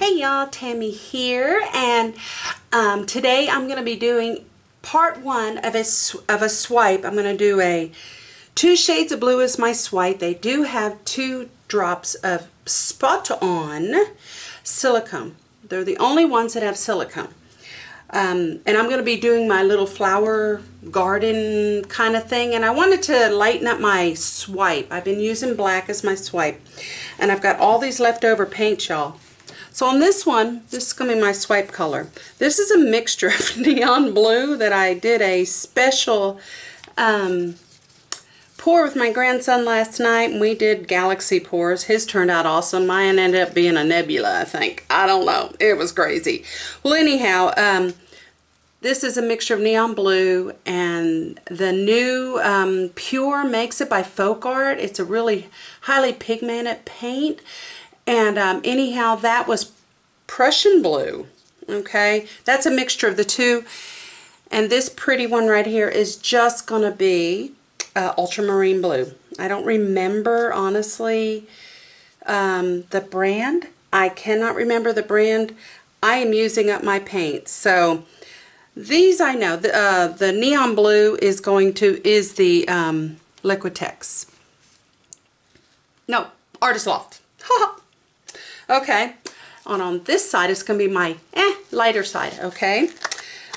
Hey y'all, Tammy here, and today I'm going to be doing part one of a swipe. I'm going to do a 2 shades of blue as my swipe. They do have 2 drops of Spot-on Silicone. They're the only ones that have silicone. And I'm going to be doing my little flower garden kind of thing, and I wanted to lighten up my swipe. I've been using black as my swipe, and I've got all these leftover paint, y'all. So on this one, this is going to be my swipe color. This is a mixture of neon blue that I did a special pour with my grandson last night, and we did galaxy pours. His turned out awesome. Mine ended up being a nebula, I think. I don't know. It was crazy. Well, anyhow, this is a mixture of neon blue and the new Pure makes it by Folk Art. It's a really highly pigmented paint. And anyhow, that was Prussian blue. Okay, that's a mixture of the two. And this pretty one right here is just going to be ultramarine blue. I don't remember, honestly, the brand. I cannot remember the brand. I am using up my paints. So these I know. The neon blue is the Liquitex. No, Artist Loft. Okay. And on this side it's going to be my lighter side. Okay.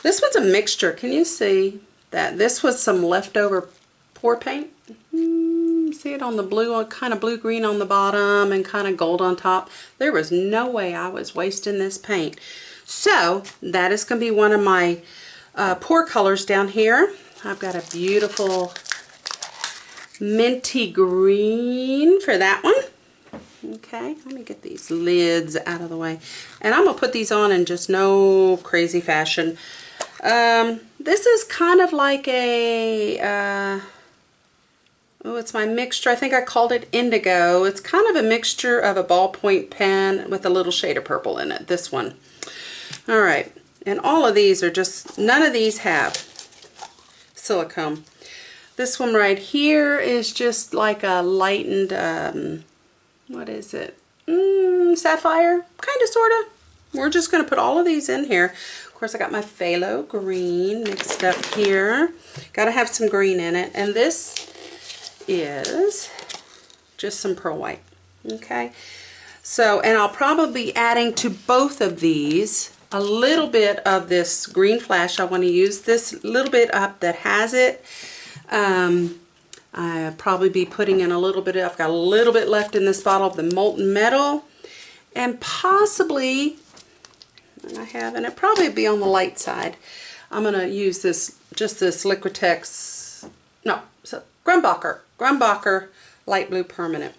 This one's a mixture. Can you see that? This was some leftover pour paint. See it on the blue, kind of blue-green on the bottom and kind of gold on top. There was no way I was wasting this paint. So that is going to be one of my pour colors down here. I've got a beautiful minty green for that one. Okay, let me get these lids out of the way. And I'm going to put these on in just no crazy fashion. This is kind of like a, it's my mixture. I think I called it indigo. It's kind of a mixture of a ballpoint pen with a little shade of purple in it, this one. All right, and all of these are just, none of these have silicone. This one right here is just like a lightened, what is it? Sapphire, kind of, sort of. We're just going to put all of these in here. Of course, I got my phthalo green mixed up here. Got to have some green in it. And this is just some pearl white. Okay. So, and I'll probably be adding to both of these a little bit of this green flash. I want to use this little bit up that has it. I'll probably be putting in a little bit, I've got a little bit left in this bottle of the molten metal, and possibly, and I have, and it'll probably be on the light side, I'm going to use this, just this Liquitex, no, so Grumbacher light blue permanent.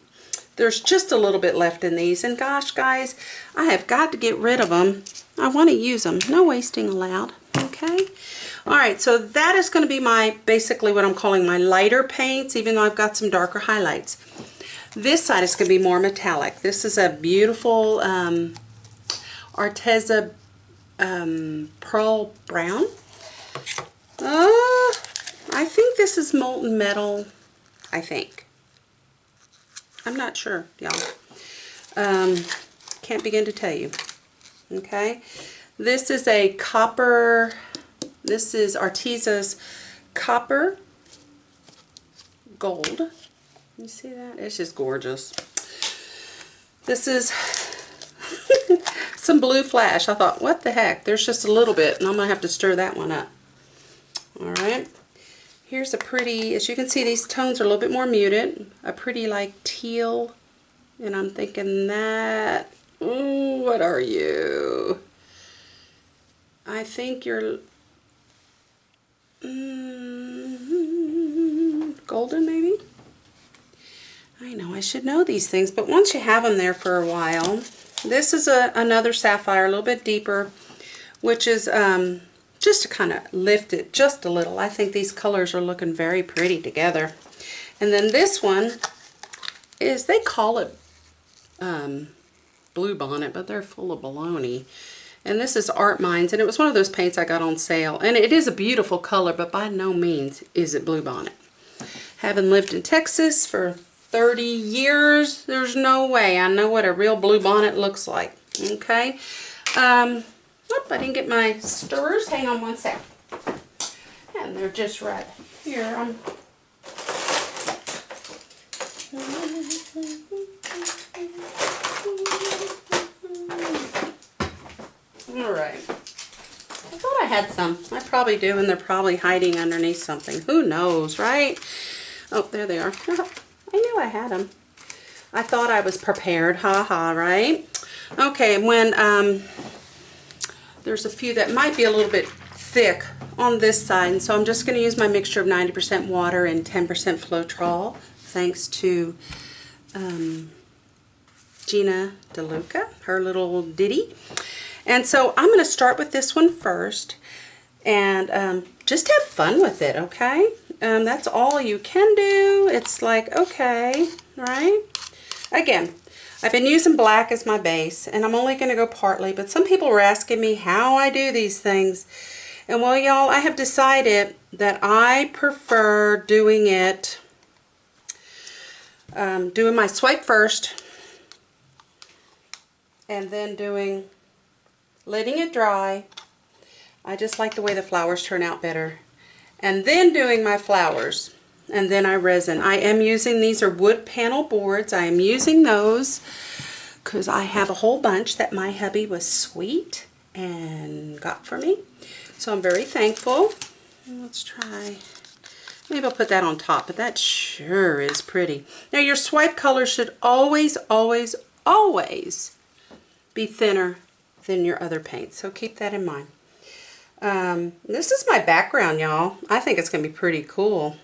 There's just a little bit left in these, and gosh guys, I have got to get rid of them. I want to use them. No wasting allowed. Okay. Alright, so that is going to be my, basically what I'm calling my lighter paints, even though I've got some darker highlights. This side is going to be more metallic. This is a beautiful Arteza Pearl Brown. I think this is molten metal, I think. I'm not sure, y'all. Can't begin to tell you. Okay. This is a copper, this is Arteza's Copper Gold. You see that? It's just gorgeous. This is some blue flash. I thought, what the heck? There's just a little bit, and I'm going to have to stir that one up. Alright. Here's a pretty, as you can see, these tones are a little bit more muted. A pretty like teal. And I'm thinking that, ooh, what are you? I think you're golden, maybe? I know I should know these things, but once you have them there for a while, this is another sapphire, a little bit deeper, which is just to kind of lift it just a little. I think these colors are looking very pretty together. And then this one is, they call it Blue Bonnet, but they're full of baloney. And this is Art Minds, and it was one of those paints I got on sale. And it is a beautiful color, but by no means is it Blue Bonnet. Having lived in Texas for 30 years, there's no way I know what a real blue bonnet looks like. Okay. Oop, I didn't get my stirrers. Hang on one sec. And they're just right here. Alright. I thought I had some. I probably do, and they're probably hiding underneath something. Who knows, right? Oh, there they are. I knew I had them. I thought I was prepared. Ha ha, right? Okay, when there's a few that might be a little bit thick on this side, and so I'm just going to use my mixture of 90% water and 10% Floetrol, thanks to Gina DeLuca, her little ditty. And so I'm going to start with this one first, and just have fun with it, okay? That's all you can do. It's like, okay, right? Again, I've been using black as my base, and I'm only going to go partly, but some people were asking me how I do these things. And well, y'all, I have decided that I prefer doing it, doing my swipe first, and then letting it dry. I just like the way the flowers turn out better. And then doing my flowers. And then I resin. I am using, these are wood panel boards. I am using those because I have a whole bunch that my hubby was sweet and got for me. So I'm very thankful. Let's try, maybe I'll put that on top, but that sure is pretty. Now your swipe color should always, always, always be thinner than your other paint. So keep that in mind. This is my background, y'all. I think it's going to be pretty cool.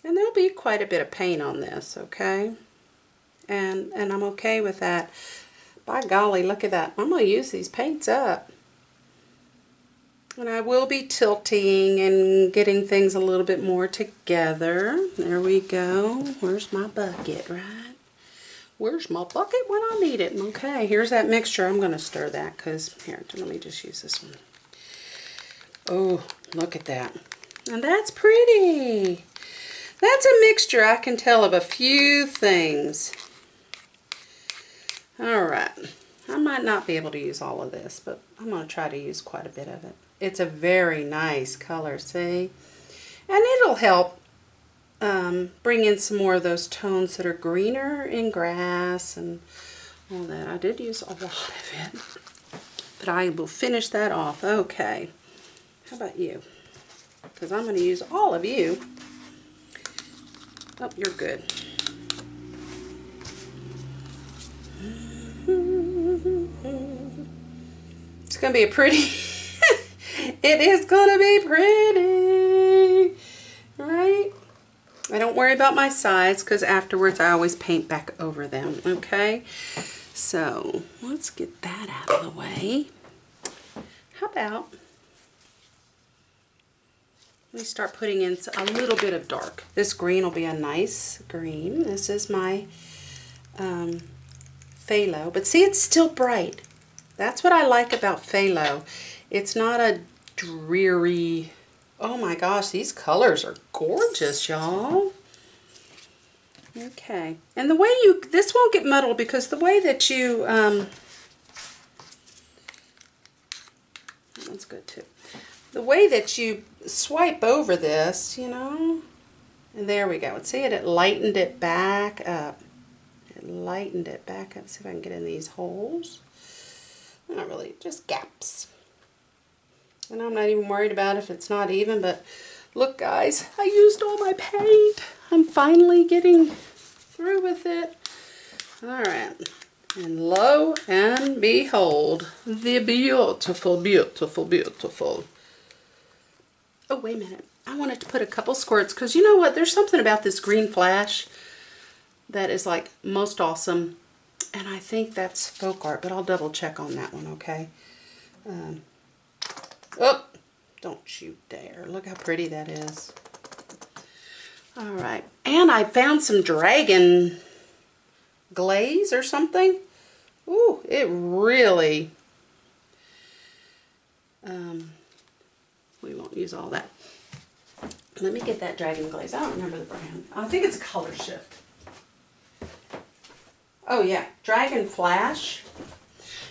And there'll be quite a bit of paint on this, okay? And I'm okay with that. By golly, look at that. I'm going to use these paints up. And I will be tilting and getting things a little bit more together. There we go. Where's my bucket, right? Where's my bucket when I need it? Okay, here's that mixture. I'm going to stir that because, here, let me just use this one. Oh, look at that. And that's pretty. That's a mixture, I can tell, of a few things. Alright, I might not be able to use all of this, but I'm going to try to use quite a bit of it. It's a very nice color, see? And it'll help bring in some more of those tones that are greener in grass and all that. I did use a lot of it, but I will finish that off. Okay, how about you? Because I'm going to use all of you. Oh, you're good. It's going to be a pretty, it is going to be pretty, right? I don't worry about my sides because afterwards I always paint back over them, okay? So let's get that out of the way. How about we start putting in a little bit of dark. This green will be a nice green. This is my phthalo, but see, it's still bright. That's what I like about phthalo. It's not a dreary, oh my gosh, these colors are gorgeous, y'all. Okay, and the way this won't get muddled because the way that you, that's good too. The way that you swipe over this, you know, and there we go. See it lightened it back up. It lightened it back up. See if I can get in these holes. Not really, just gaps. And I'm not even worried about if it's not even, but look guys, I used all my paint. I'm finally getting through with it. Alright, and lo and behold, the beautiful, beautiful, beautiful. Oh, wait a minute. I wanted to put a couple squirts because you know what? There's something about this green flash that is like most awesome. And I think that's folk art, but I'll double check on that one, okay? Oh, don't you dare. Look how pretty that is. All right. And I found some dragon glaze or something. Ooh, it really... we won't use all that. Let me get that dragon glaze. I don't remember the brand. I think it's Color Shift. Oh yeah, Dragon Flash.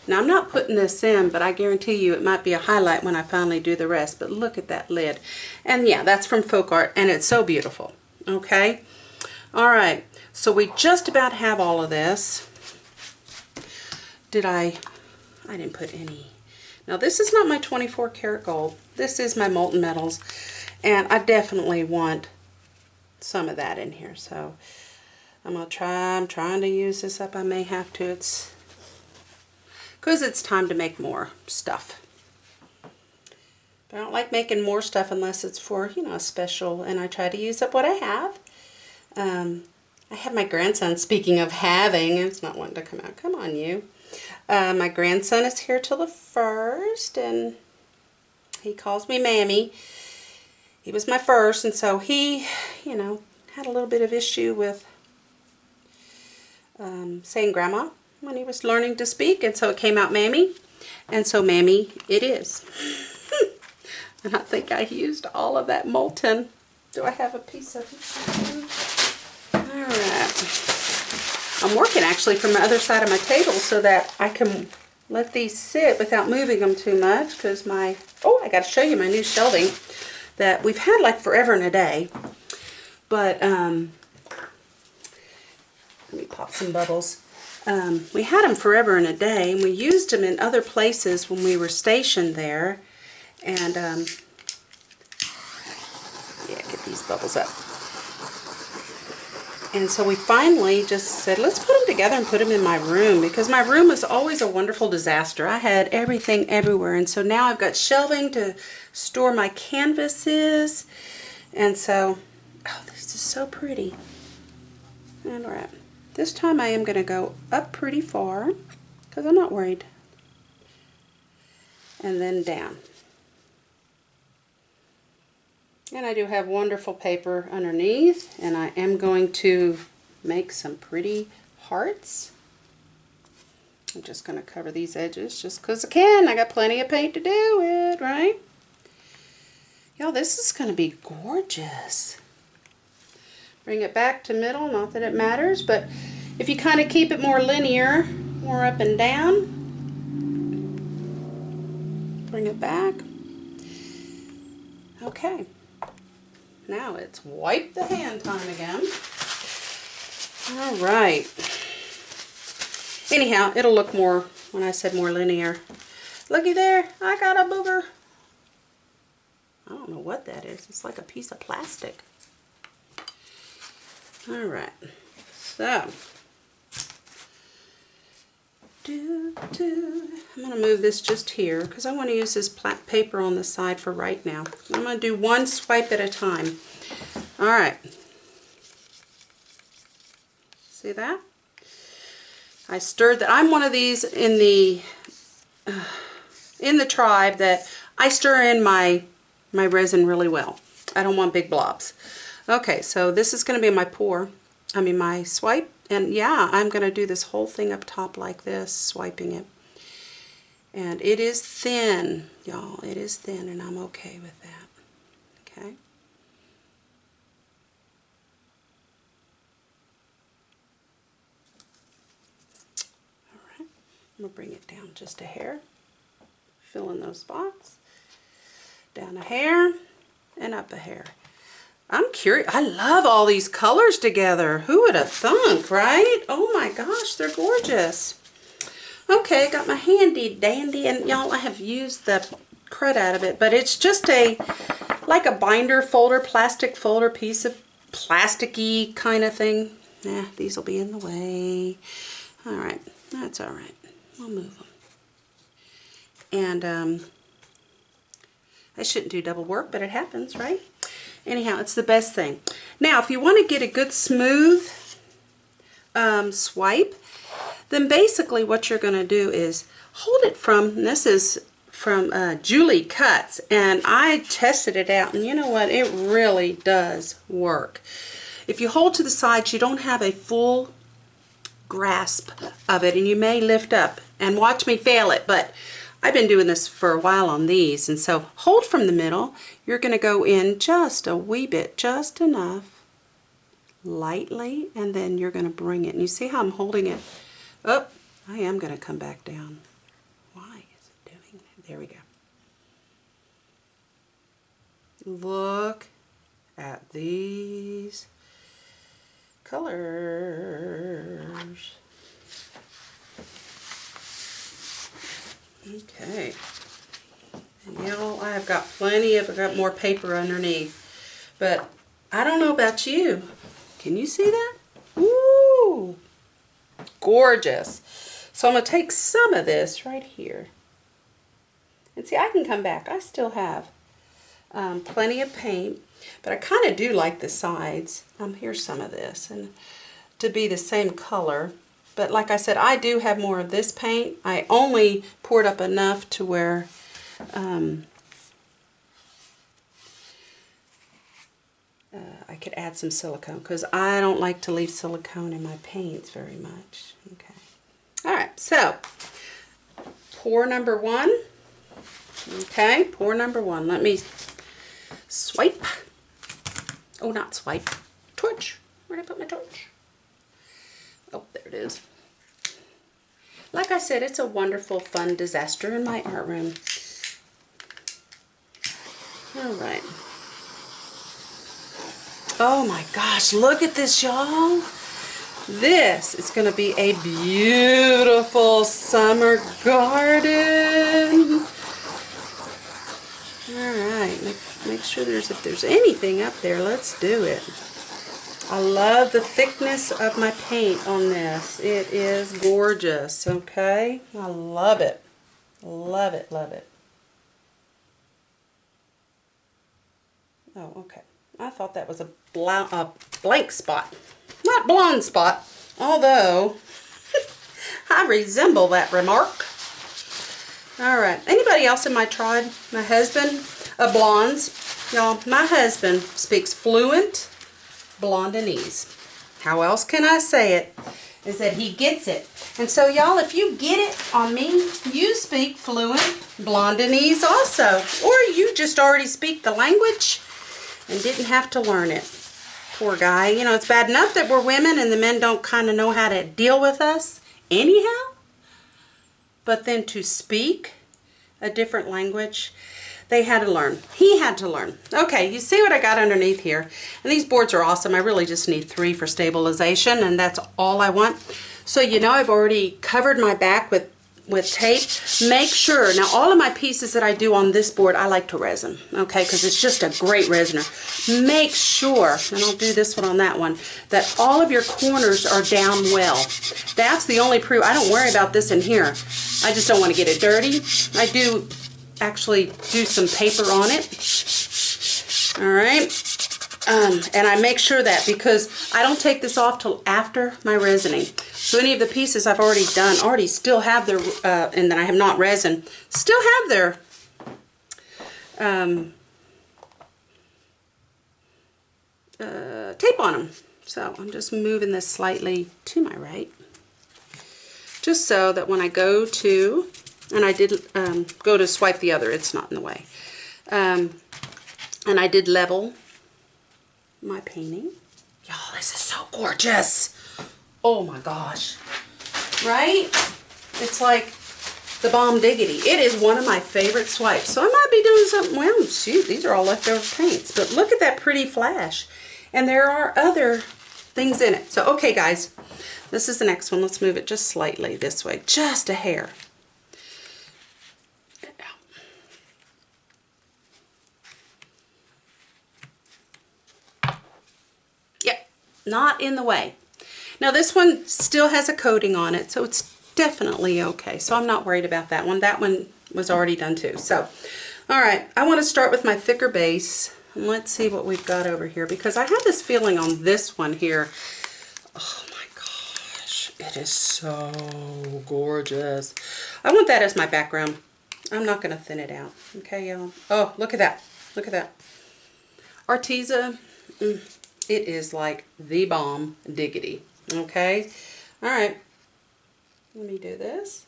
Now I'm not putting this in, but I guarantee you it might be a highlight when I finally do the rest. But look at that lid. And yeah, that's from Folk Art, and it's so beautiful. Okay? Alright, so we just about have all of this. I didn't put any. Now this is not my 24 karat gold. This is my molten metals. And I definitely want some of that in here. So I'm trying to use this up. I may have to. It's because it's time to make more stuff. But I don't like making more stuff unless it's for, you know, a special, and I try to use up what I have. I have my grandson, speaking of having, it's not wanting to come out. Come on, you. My grandson is here till the 1st, and he calls me Mammy. He was my first, and so he, you know, had a little bit of issue with saying Grandma when he was learning to speak, and so it came out Mammy, and so Mammy it is. And I think I used all of that molten. Do I have a piece of it? Alright. I'm working actually from the other side of my table so that I can let these sit without moving them too much, because I got to show you my new shelving that we've had like forever and a day. But, let me pop some bubbles. We had them forever and a day, and we used them in other places when we were stationed there. And, yeah, get these bubbles up. And so we finally just said, let's put them together and put them in my room, because my room was always a wonderful disaster. I had everything everywhere, and so now I've got shelving to store my canvases. And so, oh, this is so pretty. And all right, this time I am going to go up pretty far, because I'm not worried. And then down. And I do have wonderful paper underneath, and I am going to make some pretty hearts. I'm just going to cover these edges just because I can. I got plenty of paint to do it, right? Y'all, this is going to be gorgeous. Bring it back to middle, not that it matters, but if you kind of keep it more linear, more up and down, bring it back. Okay. Now it's wipe the hand time again. All right. Anyhow, it'll look more, when I said more linear. Looky there, I got a booger. I don't know what that is. It's like a piece of plastic. All right. So, I'm going to move this just here because I want to use this paper on the side for right now. I'm going to do one swipe at a time. All right. See that? I stirred that. I'm one of these in the tribe that I stir in my resin really well. I don't want big blobs. Okay, so this is going to be my my swipe. And yeah, I'm going to do this whole thing up top like this, swiping it. And it is thin, y'all. It is thin, and I'm okay with that. Okay. All right. I'm going to bring it down just a hair. Fill in those spots. Down a hair and up a hair. I'm curious. I love all these colors together. Who would have thunk, right? Oh my gosh, they're gorgeous. Okay, got my handy dandy, and y'all, I have used the crud out of it, but it's just like a binder folder, plastic folder, piece of plasticky kind of thing. Nah, these will be in the way. All right, that's all right. We'll move them. And I shouldn't do double work, but it happens, right? Anyhow, it's the best thing. Now, if you want to get a good smooth swipe, then basically what you're going to do is hold it from, this is from Julie Cuts, and I tested it out, and you know what? It really does work. If you hold to the sides, you don't have a full grasp of it, and you may lift up, and watch me fail it, but I've been doing this for a while on these, and so hold from the middle. You're going to go in just a wee bit, just enough, lightly, and then you're going to bring it. And you see how I'm holding it up? I am going to come back down. Why is it doing that? There we go. Look at these colors. Okay. And now I have got I've got more paper underneath. But I don't know about you. Can you see that? Ooh, gorgeous. So I'm going to take some of this right here. And see, I can come back. I still have plenty of paint, but I kind of do like the sides. Here's some of this, and to be the same color. But like I said, I do have more of this paint. I only poured up enough to where I could add some silicone, because I don't like to leave silicone in my paints very much. Okay. All right, so pour number one. Okay, pour number one. Let me swipe. Oh, not swipe. Torch. Where did I put my torch? Oh, there it is. Like I said, it's a wonderful, fun disaster in my art room. All right. Oh my gosh, look at this, y'all. This is going to be a beautiful summer garden. All right, make sure if there's anything up there, let's do it. I love the thickness of my paint on this. It is gorgeous, okay? I love it. Love it, love it. Oh, okay. I thought that was a blank spot. Not blonde spot, although I resemble that remark. All right. Anybody else in my tribe? My husband of blondes. Y'all, my husband speaks fluent Blondinese. How else can I say it? Is that he gets it. And so, y'all, if you get it on me, you speak fluent Blondinese also. Or you just already speak the language and didn't have to learn it. Poor guy. You know, it's bad enough that we're women and the men don't kind of know how to deal with us anyhow. But then to speak a different language, they had to learn. He had to learn. Okay, you see what I got underneath here. And these boards are awesome. I really just need 3 for stabilization, and that's all I want. So, you know, I've already covered my back with tape. Make sure, now all of my pieces that I do on this board, I like to resin, okay, because it's just a great resiner. Make sure, and I'll do this one on that one, that all of your corners are down well. That's the only proof. I don't worry about this in here. I just don't want to get it dirty. I do actually do some paper on it. All right. And I make sure that, because I don't take this off till after my resining. So any of the pieces I've already done still have their, and that I have not resin, still have their tape on them. So I'm just moving this slightly to my right, just so that when I go to, and I did go to swipe the other, it's not in the way. And I did level my painting. Y'all, this is so gorgeous. Oh my gosh. Right? It's like the bomb diggity. It is one of my favorite swipes. So I might be doing something, well, shoot, these are all leftover paints. But look at that pretty flash. And there are other things in it. So, okay, guys, this is the next one. Let's move it just slightly this way, just a hair. Yep, not in the way. Now this one still has a coating on it, so it's definitely okay. So I'm not worried about that one. That one was already done too. So, all right, I want to start with my thicker base. And let's see what we've got over here, because I have this feeling on this one here. Oh my gosh, it is so gorgeous. I want that as my background. I'm not going to thin it out. Okay, y'all. Oh, look at that. Look at that. Arteza, it is like the bomb diggity. Okay, all right, let me do this.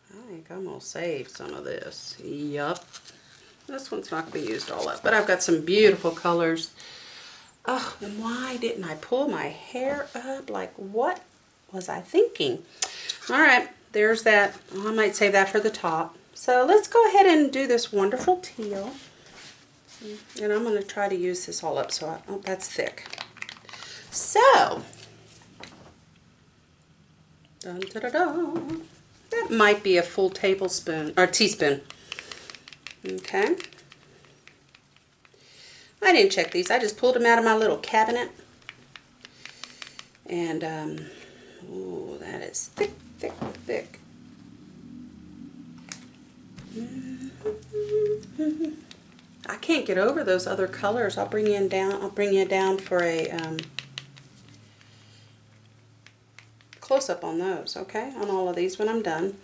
I think I'm gonna save some of this. Yup. This one's not going to be used all up, but I've got some beautiful colors. Oh, why didn't I pull my hair up? Like, what was I thinking? All right, there's that. Oh, I might save that for the top. So let's go ahead and do this wonderful teal. And I'm going to try to use this all up so oh, that's thick. So, dun, da, da, da. That might be a full tablespoon, or teaspoon. Okay. I didn't check these. I just pulled them out of my little cabinet. And, ooh, that is thick, thick, thick. I can't get over those other colors. I'll bring you down for a close-up on those, okay? On all of these when I'm done.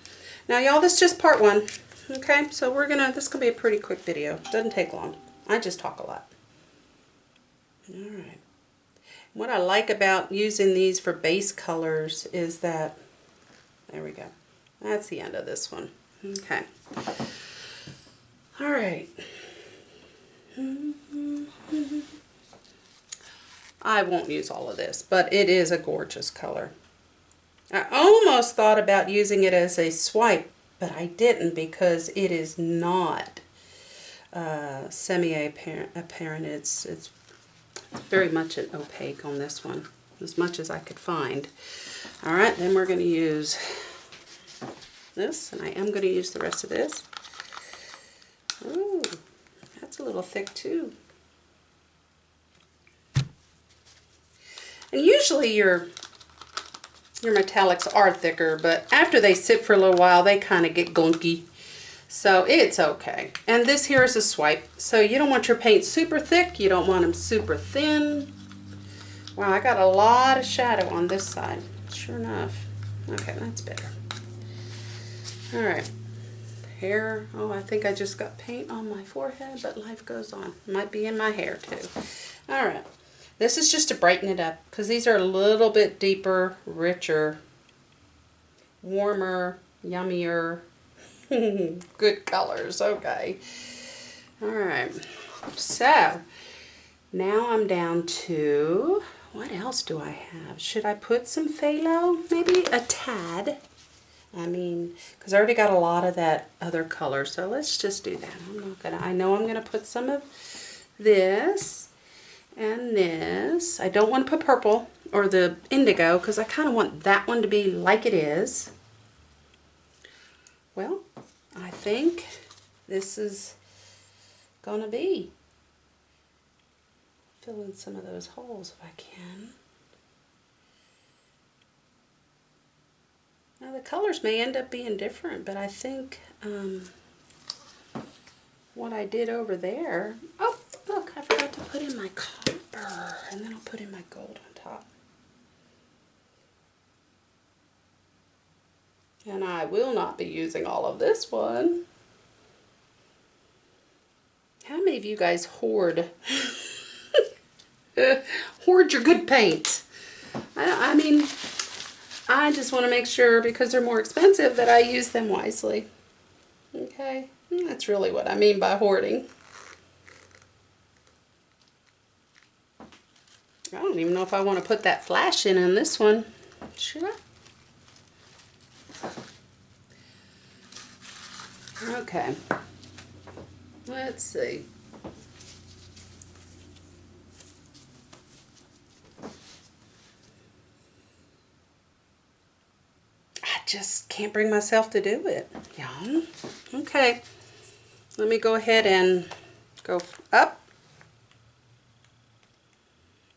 Now, y'all, this is just part one. Okay, so this is gonna be a pretty quick video. Doesn't take long. I just talk a lot. Alright. What I like about using these for base colors is that, there we go. That's the end of this one. Okay. Alright. I won't use all of this, but it is a gorgeous color. I almost thought about using it as a swipe, but I didn't because it is not semi-apparent. It's very much an opaque on this one, as much as I could find. All right, then we're going to use this, and I am going to use the rest of this. Ooh, that's a little thick too. And usually your metallics are thicker, but after they sit for a little while, they kind of get gunky. So it's okay. And this here is a swipe. So you don't want your paint super thick. You don't want them super thin. Wow, I got a lot of shadow on this side. Sure enough. Okay, that's better. All right. Hair. Oh, I think I just got paint on my forehead, but life goes on. Might be in my hair too. All right. This is just to brighten it up because these are a little bit deeper, richer, warmer, yummier, good colors. Okay. All right. So now I'm down to, what else do I have? Should I put some phthalo? Maybe a tad. I mean, because I already got a lot of that other color, so let's just do that. I know I'm gonna put some of this and this. I don't want to put purple or the indigo because I kind of want that one to be like it is. Well, I think this is gonna be. Fill in some of those holes if I can. Now the colors may end up being different, but I think what I did over there, oh look, I forgot to put in my copper, and then I'll put in my gold on top. And I will not be using all of this one. How many of you guys hoard? Hoard your good paint. I mean, I just want to make sure, because they're more expensive, that I use them wisely. Okay, that's really what I mean by hoarding. I don't even know if I want to put that flash in this one. Should I? Okay. Let's see. I just can't bring myself to do it. Yeah. Okay. Let me go ahead and go up.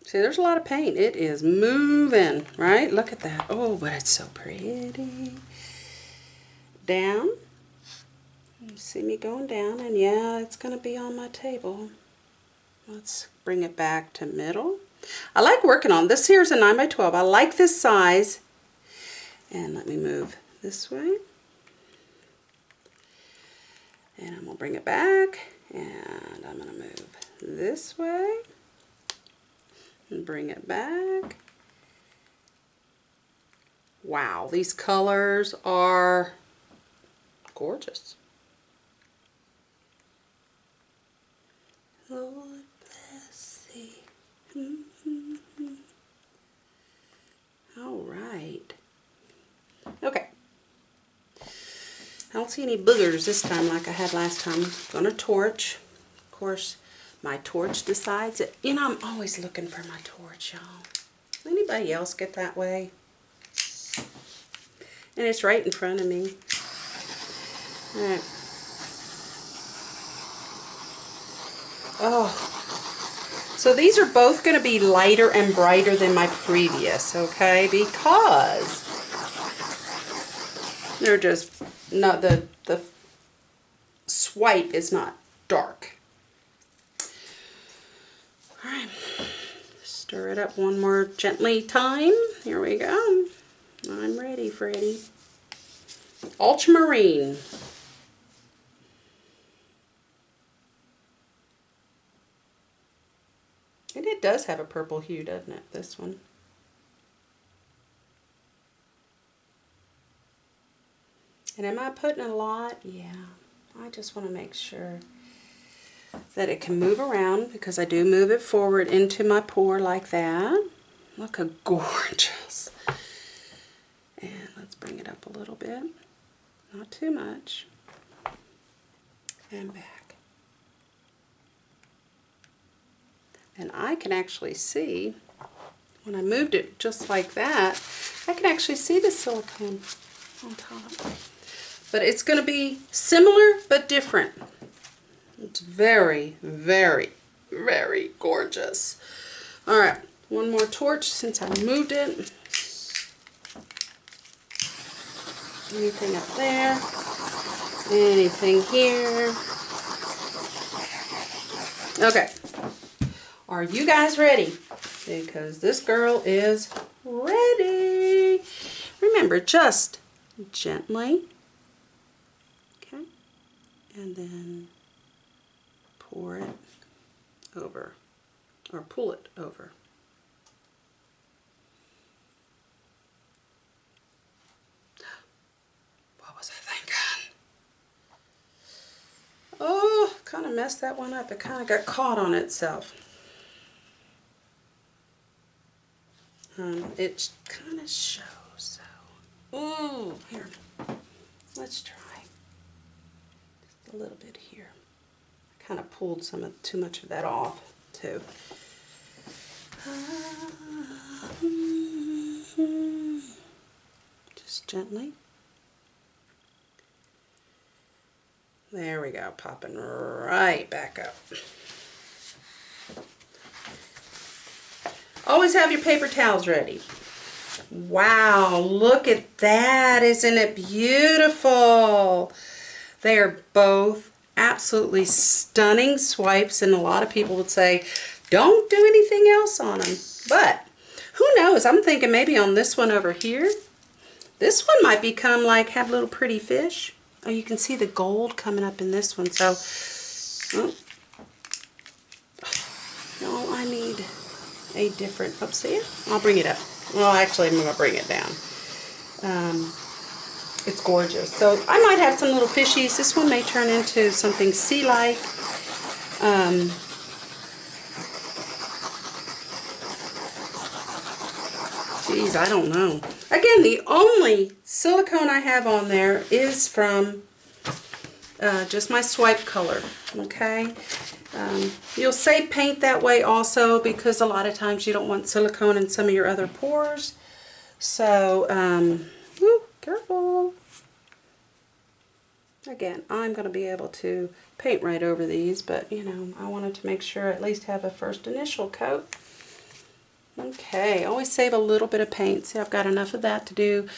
See, there's a lot of paint. It is moving, right? Look at that. Oh, but it's so pretty. Down. You see me going down, and yeah, it's going to be on my table. Let's bring it back to middle. I like working on this. Here's a 9 by 12. I like this size. And let me move this way. And I'm going to bring it back. And I'm going to move this way. And bring it back. Wow, these colors are gorgeous. Lord bless thee. All right. Okay. I don't see any boogers this time like I had last time. I'm gonna torch. Of course, my torch decides it. You know, I'm always looking for my torch, y'all. Anybody else get that way? And it's right in front of me. All right. Oh. So these are both going to be lighter and brighter than my previous, okay? Because they're just not, the swipe is not dark. All right. Stir it up one more gently time. Here we go. I'm ready, Freddie. Ultramarine. And it does have a purple hue, doesn't it, this one? And am I putting a lot? Yeah. I just want to make sure that it can move around, because I do move it forward into my pour like that. Look how gorgeous. And let's bring it up a little bit. Not too much. And back. And I can actually see, when I moved it just like that, I can actually see the silicone on top. But it's going to be similar but different. It's very, very, very gorgeous. All right, one more torch since I moved it. Anything up there? Anything here? Okay. Are you guys ready? Because this girl is ready. Remember, just gently, okay, and then pour it over, or pull it over. What was I thinking? Oh, kind of messed that one up. It kind of got caught on itself. It kind of shows, so. Ooh, here. Let's try. Just a little bit here. I kind of pulled too much of that off, too. Just gently. There we go, popping right back up. Always have your paper towels ready. Wow, look at that. Isn't it beautiful? They are both absolutely stunning swipes, and a lot of people would say, don't do anything else on them. But who knows? I'm thinking maybe on this one over here, this one might become like, have little pretty fish. Oh, you can see the gold coming up in this one. So, oh, no, I need a different, oops, see it? I'll bring it up. Well, actually, I'm going to bring it down. It's gorgeous. So I might have some little fishies. This one may turn into something sea-like. Geez, I don't know. Again, the only silicone I have on there is from just my swipe color, okay? You'll save paint that way also, because a lot of times you don't want silicone in some of your other pores. So, whoo, careful. Again, I'm going to be able to paint right over these, but you know, I wanted to make sure I at least have a first initial coat. Okay, always save a little bit of paint. See, I've got enough of that to do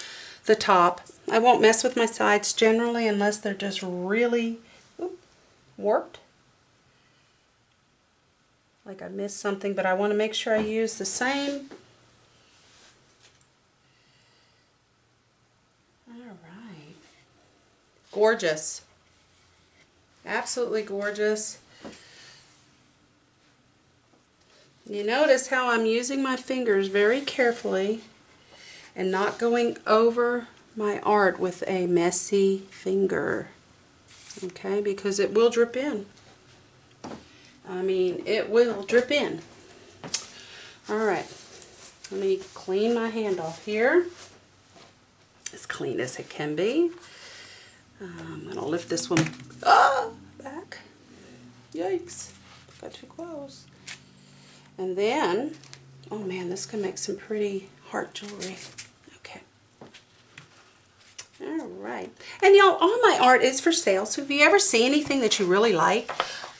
the top. I won't mess with my sides generally unless they're just really warped. Like I missed something, but I want to make sure I use the same. Alright. Gorgeous. Absolutely gorgeous. You notice how I'm using my fingers very carefully and not going over my art with a messy finger. Okay, because it will drip in. I mean, it will drip in. All right, let me clean my hand off here. As clean as it can be. I'm going to lift this one back. Yikes, got too close. And then, oh man, this can make some pretty heart jewelry. Okay. All right. And y'all, all my art is for sale. So if you ever see anything that you really like,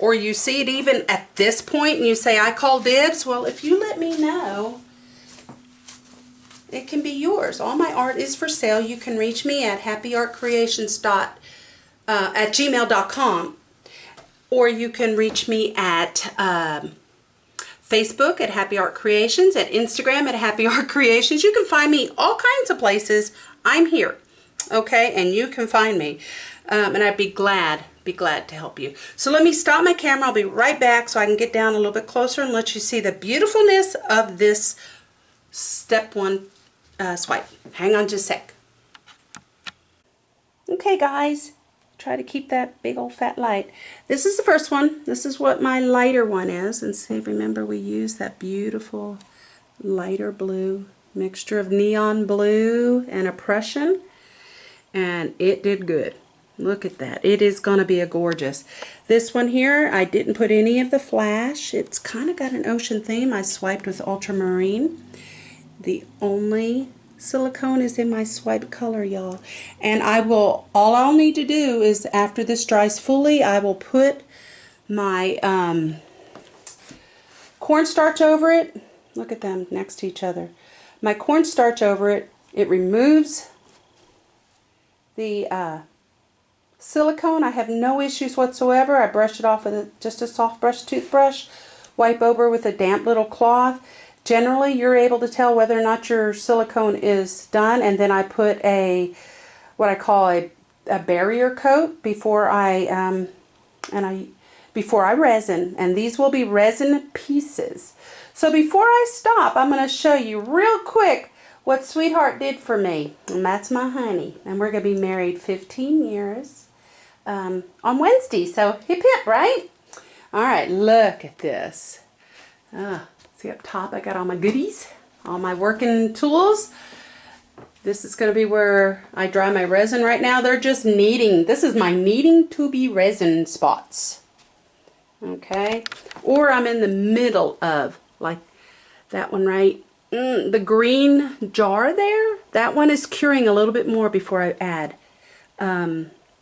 or you see it even at this point and you say, I call dibs, well, if you let me know, it can be yours. All my art is for sale. You can reach me at happyartcreations@gmail.com, or you can reach me at Facebook at Happy Art Creations, at Instagram at Happy Art Creations. You can find me all kinds of places. I'm here, okay, and you can find me, and I'd be glad to help you. So let me stop my camera. I'll be right back so I can get down a little bit closer and let you see the beautifulness of this step one swipe. Hang on just a sec. Okay guys, try to keep that big old fat light. This is the first one. This is what my lighter one is. And see, remember we used that beautiful lighter blue mixture of neon blue and a Prussian, and it did good. Look at that. It is going to be a gorgeous. This one here, I didn't put any of the flash. It's kind of got an ocean theme. I swiped with ultramarine. The only silicone is in my swipe color, y'all. And all I'll need to do is, after this dries fully, I will put my cornstarch over it. Look at them next to each other. My cornstarch over it. It removes the silicone. I have no issues whatsoever. I brush it off with just a soft brush toothbrush. Wipe over with a damp little cloth. Generally, you're able to tell whether or not your silicone is done, and then I put what I call a barrier coat before I resin, and these will be resin pieces. So before I stop, I'm going to show you real quick what Sweetheart did for me, and that's my honey, and we're going to be married 15 years on Wednesday. So hip hip, right? All right, look at this. See up top, I got all my goodies, all my working tools. This is going to be where I dry my resin right now. They're just kneading. This is my kneading to be resin spots. Okay, or I'm in the middle of, like that one right, the green jar there. That one is curing a little bit more before I add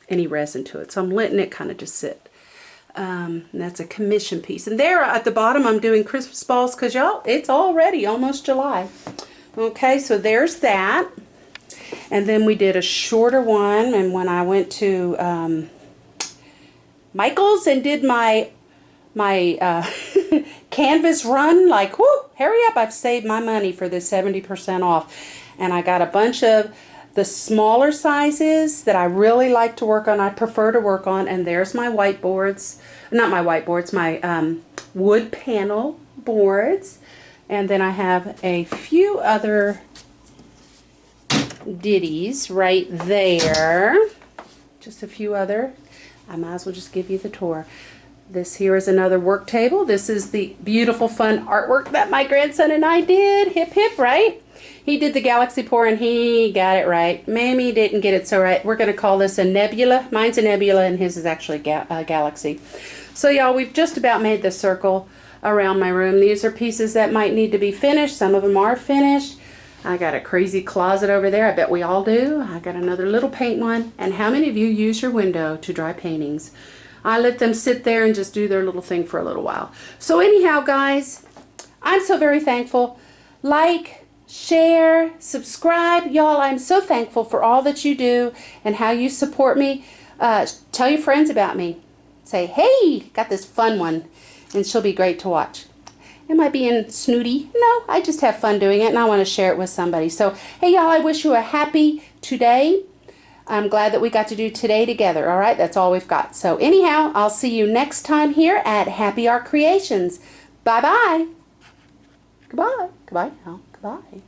any resin to it. So I'm letting it kind of just sit. And that's a commission piece. And there at the bottom I'm doing Christmas balls because y'all, it's already almost July. Okay, so there's that. And then we did a shorter one, and when I went to Michael's and did my canvas run, like, whoo, hurry up, I've saved my money for this 70% off. And I got a bunch of the smaller sizes that I really like to work on, I prefer to work on, and there's my whiteboards, not my whiteboards, my wood panel boards, and then I have a few other ditties right there, just a few other. I might as well just give you the tour. This here is another work table. This is the beautiful fun artwork that my grandson and I did. Hip hip, right? He did the galaxy pour and he got it right. Mamie didn't get it so right. We're going to call this a nebula. Mine's a nebula and his is actually a galaxy. So y'all, we've just about made the circle around my room. These are pieces that might need to be finished. Some of them are finished. I got a crazy closet over there. I bet we all do. I got another little paint one. And how many of you use your window to dry paintings? I let them sit there and just do their little thing for a little while. So anyhow, guys, I'm so very thankful. Like, share, subscribe. Y'all, I'm so thankful for all that you do and how you support me. Tell your friends about me. Say, hey, got this fun one, and she'll be great to watch. Am I being snooty? No, I just have fun doing it, and I want to share it with somebody. So, hey, y'all, I wish you a happy today. I'm glad that we got to do today together, all right? That's all we've got. So, anyhow, I'll see you next time here at Happy Art Creations. Bye-bye. Goodbye. Goodbye. Oh, goodbye.